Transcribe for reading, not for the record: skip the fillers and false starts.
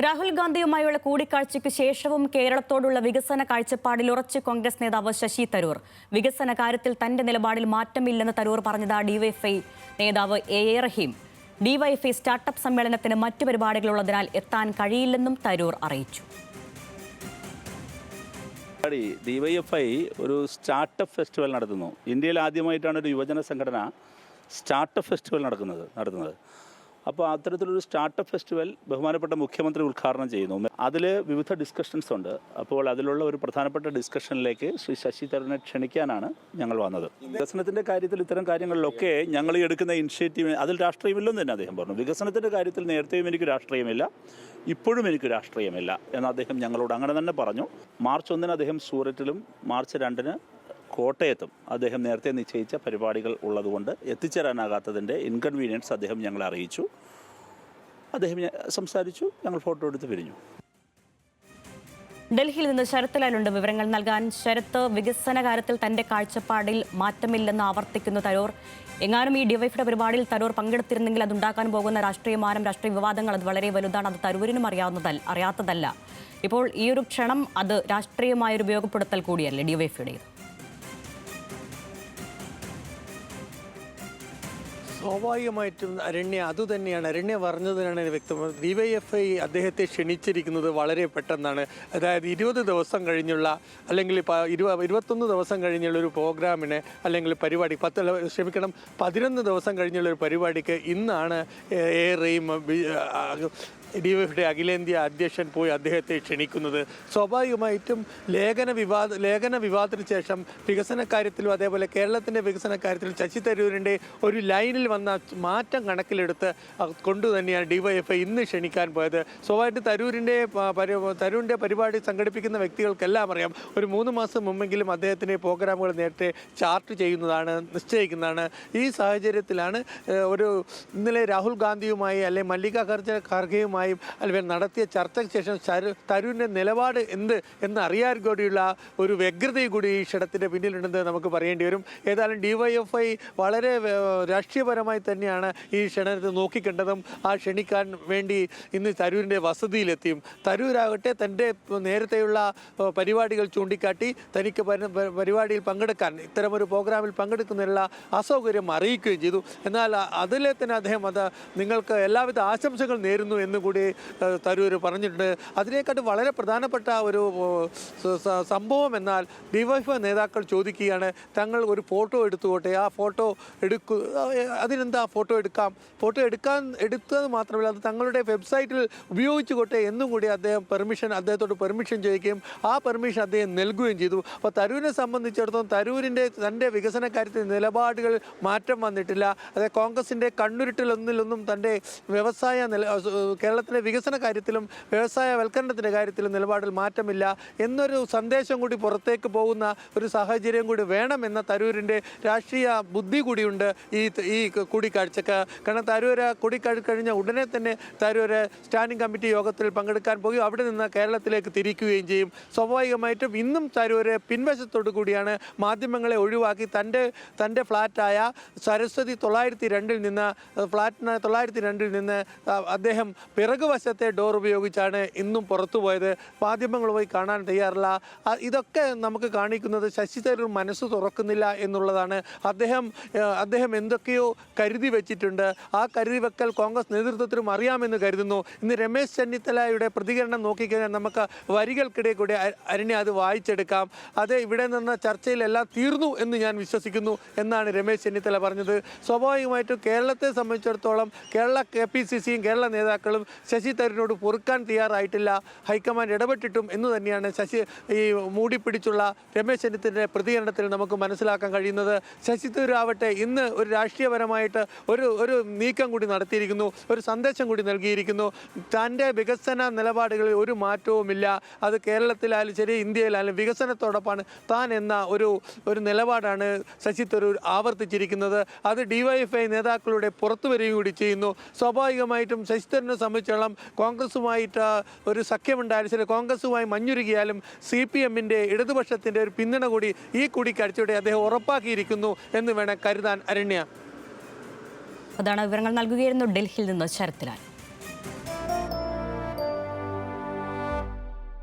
രാഹുൽ ഗാന്ധിയുമായുള്ള കൂടിക്കാഴ്ചയ്ക്ക് ശേഷവും കേരളത്തോടുള്ള വികസന കാഴ്ചപ്പാടിൽ ഉറച്ച് കോൺഗ്രസ് നേതാവ് ശശി തരൂർ. വികസന കാര്യത്തിൽ തന്റെ നിലപാടിൽ മാറ്റമില്ലെന്ന് തരൂർ പറഞ്ഞത് ഡിവൈഎഫ്ഐ നേതാവ് എ റഹീം. ഡിവൈഎഫ്ഐ സ്റ്റാർട്ടപ്പ് സമ്മേളനത്തിന് മറ്റു പരിപാടികളുള്ളതിനാൽ എത്താൻ കഴിയില്ലെന്നും തരൂർ അറിയിച്ചു. ഡിവൈഎഫ്ഐ ഒരു സ്റ്റാർട്ടപ്പ് ഫെസ്റ്റിവൽ നടത്തുന്നു. ഇന്ത്യയിൽ ആദ്യമായിട്ടാണ് ഒരു യുവജന സംഘടന സ്റ്റാർട്ടപ്പ് ഫെസ്റ്റിവൽ നടത്തുന്നത്. അപ്പോൾ അത്തരത്തിലൊരു സ്റ്റാർട്ടപ്പ് ഫെസ്റ്റിവൽ ബഹുമാനപ്പെട്ട മുഖ്യമന്ത്രി ഉദ്ഘാടനം ചെയ്യുന്നു. അതിൽ വിവിധ ഡിസ്കഷൻസ് ഉണ്ട്. അപ്പോൾ അതിലുള്ള ഒരു പ്രധാനപ്പെട്ട ഡിസ്കഷനിലേക്ക് ശ്രീ ശശി തരൂരിനെ ക്ഷണിക്കാനാണ് ഞങ്ങൾ വന്നത്. വികസനത്തിൻ്റെ കാര്യത്തിൽ ഇത്തരം കാര്യങ്ങളിലൊക്കെ ഞങ്ങൾ എടുക്കുന്ന ഇനിഷ്യേറ്റീവ് അതിൽ രാഷ്ട്രീയമില്ലെന്ന് തന്നെ അദ്ദേഹം പറഞ്ഞു. വികസനത്തിൻ്റെ കാര്യത്തിൽ നേരത്തെയും എനിക്ക് രാഷ്ട്രീയമില്ല, ഇപ്പോഴും എനിക്ക് രാഷ്ട്രീയമില്ല എന്ന് അദ്ദേഹം ഞങ്ങളോട് അങ്ങനെ തന്നെ പറഞ്ഞു. മാർച്ച് 1 അദ്ദേഹം സൂററ്റിലും മാർച്ച് 2 കോട്ടയത്തും അദ്ദേഹം നേരത്തെ നിശ്ചയിച്ച പരിപാടികൾ ഉള്ളതുകൊണ്ട് എത്തിച്ചേരാനാകാത്തതിൻ്റെ ഇൻകൺവീനിയൻസ് അദ്ദേഹം ഞങ്ങളെ അറിയിച്ചു. അദ്ദേഹം സംസാരിച്ചു, ഞങ്ങൾ ഫോട്ടോ എടുത്ത് പിരിഞ്ഞു. ഡൽഹിയിൽ നിന്ന് ശരത് ലാലുണ്ട് വിവരങ്ങൾ നൽകാൻ. ശരത്ത്, വികസന കാര്യത്തിൽ തന്റെ കാഴ്ചപ്പാടിൽ മാറ്റമില്ലെന്ന് ആവർത്തിക്കുന്നു തരൂർ. എങ്ങാനും ഈ ഡിവൈഎഫ്ഐയുടെ പരിപാടിയിൽ തരൂർ പങ്കെടുത്തിരുന്നെങ്കിൽ അതുണ്ടാക്കാൻ പോകുന്ന രാഷ്ട്രീയ വിവാദങ്ങൾ അത് വളരെ വലുതാണ്. അത് തരൂരിനും അറിയാത്തതല്ല. ഇപ്പോൾ ഈ ഒരു ക്ഷണം അത് രാഷ്ട്രീയമായൊരു ഉപയോഗപ്പെടുത്തൽ കൂടിയല്ലേ ഡിവൈഎഫ്ഐയുടേത്? സ്വാഭാവികമായിട്ടും അതുതന്നെയാണ് അരണ്യ പറഞ്ഞതിനാണ് വ്യക്തം. ഡിവൈഎഫ്ഐ അദ്ദേഹത്തെ ക്ഷണിച്ചിരിക്കുന്നത് വളരെ പെട്ടെന്നാണ്. അതായത് 20 ദിവസം കഴിഞ്ഞുള്ള അല്ലെങ്കിൽ 21 ദിവസം കഴിഞ്ഞുള്ള ഒരു പ്രോഗ്രാമിന് അല്ലെങ്കിൽ പരിപാടി 11 ദിവസം കഴിഞ്ഞുള്ള ഒരു പരിപാടിക്ക് ഇന്നാണ് ഏറെയും ഡിവൈഎഫ്ഐയുടെ അഖിലേന്ത്യാ അധ്യക്ഷൻ പോയി അദ്ദേഹത്തെ ക്ഷണിക്കുന്നത്. സ്വാഭാവികമായിട്ടും ലേഖന വിവാദത്തിന് ശേഷം വികസന കാര്യത്തിലും അതേപോലെ കേരളത്തിൻ്റെ വികസന കാര്യത്തിലും ശശി തരൂരിൻ്റെ ഒരു ലൈനിൽ വന്ന മാറ്റം കണക്കിലെടുത്ത് കൊണ്ടുതന്നെയാണ് ഡിവൈഎഫ്ഐ ഇന്ന് ക്ഷണിക്കാൻ പോയത്. സ്വാഭാവികമായിട്ടും തരൂരിൻ്റെ പരിപാടി സംഘടിപ്പിക്കുന്ന വ്യക്തികൾക്കെല്ലാം അറിയാം, ഒരു 3 മാസം മുമ്പെങ്കിലും അദ്ദേഹത്തിൻ്റെ പ്രോഗ്രാമുകൾ നേരത്തെ ചാർട്ട് നിശ്ചയിക്കുന്നതാണ്. ഈ സാഹചര്യത്തിലാണ് ഇന്നലെ രാഹുൽ ഗാന്ധിയുമായി അല്ലെങ്കിൽ മല്ലികാർജ്ജുന ഖാർഗെയുമായി അല്ലെങ്കിൽ നടത്തിയ ചർച്ചയ്ക്ക് ശേഷം തരൂരിൻ്റെ നിലപാട് എന്ന് അറിയാൻ കൂടിയുള്ള ഒരു വ്യഗ്രത കൂടി ഈ ക്ഷണത്തിൻ്റെ പിന്നിലുണ്ടെന്ന് നമുക്ക് പറയേണ്ടി വരും. ഏതായാലും ഡിവൈഎഫ്ഐ വളരെ രാഷ്ട്രീയപരമായി തന്നെയാണ് ഈ ക്ഷണത്തെ നോക്കിക്കണ്ടതും ആ ക്ഷണിക്കാൻ വേണ്ടി ഇന്ന് തരൂരിൻ്റെ വസതിയിലെത്തിയും. തരൂരാകട്ടെ തൻ്റെ നേരത്തെയുള്ള പരിപാടികൾ ചൂണ്ടിക്കാട്ടി തനിക്ക് പരിപാടിയിൽ പങ്കെടുക്കാൻ ഇത്തരമൊരു പ്രോഗ്രാമിൽ പങ്കെടുക്കുന്നതിനുള്ള അസൗകര്യം അറിയിക്കുകയും ചെയ്തു. എന്നാൽ അതിലെ തന്നെ അദ്ദേഹം നിങ്ങൾക്ക് എല്ലാവിധ ആശംസകൾ നേരുന്നു എന്ന് കൂടി തരൂർ പറഞ്ഞിട്ടുണ്ട്. അതിനെക്കാട്ട് വളരെ പ്രധാനപ്പെട്ട ഒരു സംഭവം എന്നാൽ ഡിവൈഎഫ്ഐ നേതാക്കൾ ചോദിക്കുകയാണ്, തങ്ങൾ ഒരു ഫോട്ടോ എടുത്തുകൊട്ടെ, ആ ഫോട്ടോ അതിനെന്താ ഫോട്ടോ എടുത്തത് മാത്രമല്ല അത് തങ്ങളുടെ വെബ്സൈറ്റിൽ ഉപയോഗിച്ചുകൊട്ടെ എന്നും കൂടി അദ്ദേഹത്തോട് പെർമിഷൻ ചോദിക്കുകയും ആ പെർമിഷൻ അദ്ദേഹം നൽകുകയും ചെയ്തു. അപ്പോൾ തരൂരിനെ സംബന്ധിച്ചിടത്തോളം തൻ്റെ വികസന കാര്യത്തിൽ നിലപാടുകൾ മാറ്റം വന്നിട്ടില്ല. അതായത് കോൺഗ്രസിൻ്റെ കണ്ണുരുട്ടിലൊന്നിലൊന്നും തൻ്റെ കേരളത്തിലെ വികസന കാര്യത്തിലും വ്യവസായവൽക്കരണത്തിൻ്റെ കാര്യത്തിലും നിലപാടിൽ മാറ്റമില്ല എന്നൊരു സന്ദേശം കൂടി പുറത്തേക്ക് പോകുന്ന ഒരു സാഹചര്യം കൂടി വേണമെന്ന തരൂരിൻ്റെ രാഷ്ട്രീയ ബുദ്ധി കൂടിയുണ്ട് ഈ കൂടിക്കാഴ്ചക്ക്. കാരണം തരൂർ കൂടിക്കാഴ്ച കഴിഞ്ഞ ഉടനെ തന്നെ തരൂർ സ്റ്റാൻഡിംഗ് കമ്മിറ്റി യോഗത്തിൽ പങ്കെടുക്കാൻ പോയി അവിടെ നിന്ന് കേരളത്തിലേക്ക് തിരിക്കുകയും ചെയ്യും. സ്വാഭാവികമായിട്ടും ഇന്നും തരൂർ പിൻവശത്തോടു കൂടിയാണ് മാധ്യമങ്ങളെ ഒഴിവാക്കി തൻ്റെ ഫ്ലാറ്റായ സരസ്വതി 902 നിന്ന് അദ്ദേഹം പിറകുവശത്തെ ഡോർ ഉപയോഗിച്ചാണ് ഇന്നും പുറത്തുപോയത്. മാധ്യമങ്ങളുമായി കാണാൻ തയ്യാറില്ല. ഇതൊക്കെ നമുക്ക് കാണിക്കുന്നത് ശശി തരൂർ മനസ്സ് തുറക്കുന്നില്ല എന്നുള്ളതാണ്. അദ്ദേഹം എന്തൊക്കെയോ കരുതി വെച്ചിട്ടുണ്ട്. ആ കരുതി വെക്കൽ കോൺഗ്രസ് നേതൃത്വത്തിനും അറിയാമെന്ന് കരുതുന്നു. ഇന്ന് രമേശ് ചെന്നിത്തലയുടെ പ്രതികരണം നോക്കിക്കഴിഞ്ഞാൽ നമുക്ക് വരികൾക്കിടെ കൂടി അത് വായിച്ചെടുക്കാം. അത് ഇവിടെ നിന്ന് ചർച്ചയിലെല്ലാം തീർന്നു എന്ന് ഞാൻ വിശ്വസിക്കുന്നു എന്നാണ് രമേശ് ചെന്നിത്തല പറഞ്ഞത്. സ്വാഭാവികമായിട്ടും കേരളത്തെ സംബന്ധിച്ചിടത്തോളം കേരള KPCCയും കേരള നേതാക്കളും ശശി തരൂരിനോട് പൊറുക്കാൻ തയ്യാറായിട്ടില്ല. ഹൈക്കമാൻഡ് ഇടപെട്ടിട്ടും എന്ന് തന്നെയാണ് ഈ മൂടിപ്പിടിച്ചുള്ള രമേശ് ചെന്നിത്തലയുടെ പ്രതികരണത്തിൽ നമുക്ക് മനസ്സിലാക്കാൻ കഴിയുന്നത്. ശശി തരൂർ ആവട്ടെ ഇന്ന് ഒരു രാഷ്ട്രീയപരമായിട്ട് ഒരു നീക്കം കൂടി നടത്തിയിരിക്കുന്നു, ഒരു സന്ദേശം കൂടി നൽകിയിരിക്കുന്നു. തൻ്റെ വികസന നിലപാടുകളിൽ ഒരു മാറ്റവുമില്ല. അത് കേരളത്തിലായാലും ശരി ഇന്ത്യയിലായാലും വികസനത്തോടൊപ്പമാണ് താൻ എന്ന ഒരു നിലപാടാണ് ശശി തരൂർ ആവർത്തിച്ചിരിക്കുന്നത്. അത് ഡിവൈഎഫ്ഐ നേതാക്കളുടെ പുറത്തു വരികയും കൂടി ചെയ്യുന്നു. സ്വാഭാവികമായിട്ടും ശശി തരൂരിനെ സംബന്ധിച്ചോളം കോൺഗ്രസുമായിട്ട് ഒരു സഖ്യമുണ്ടായാലും ശരി, കോൺഗ്രസുമായി മഞ്ഞുരുകിയാലും CPMൻ്റെ ഇടതുപക്ഷത്തിൻ്റെ ഒരു പിന്തുണ കൂടി ഈ കൂടിക്കാഴ്ചയോടെ അദ്ദേഹം ഉറപ്പാക്കിയിരിക്കുന്നു എന്ന് വേണം കരുതാൻ. അരണ്യ, അതാണ് വിവരങ്ങൾ നൽകുകയായിരുന്നു ഡൽഹിയിൽ നിന്ന് ശരത് ലാൽ.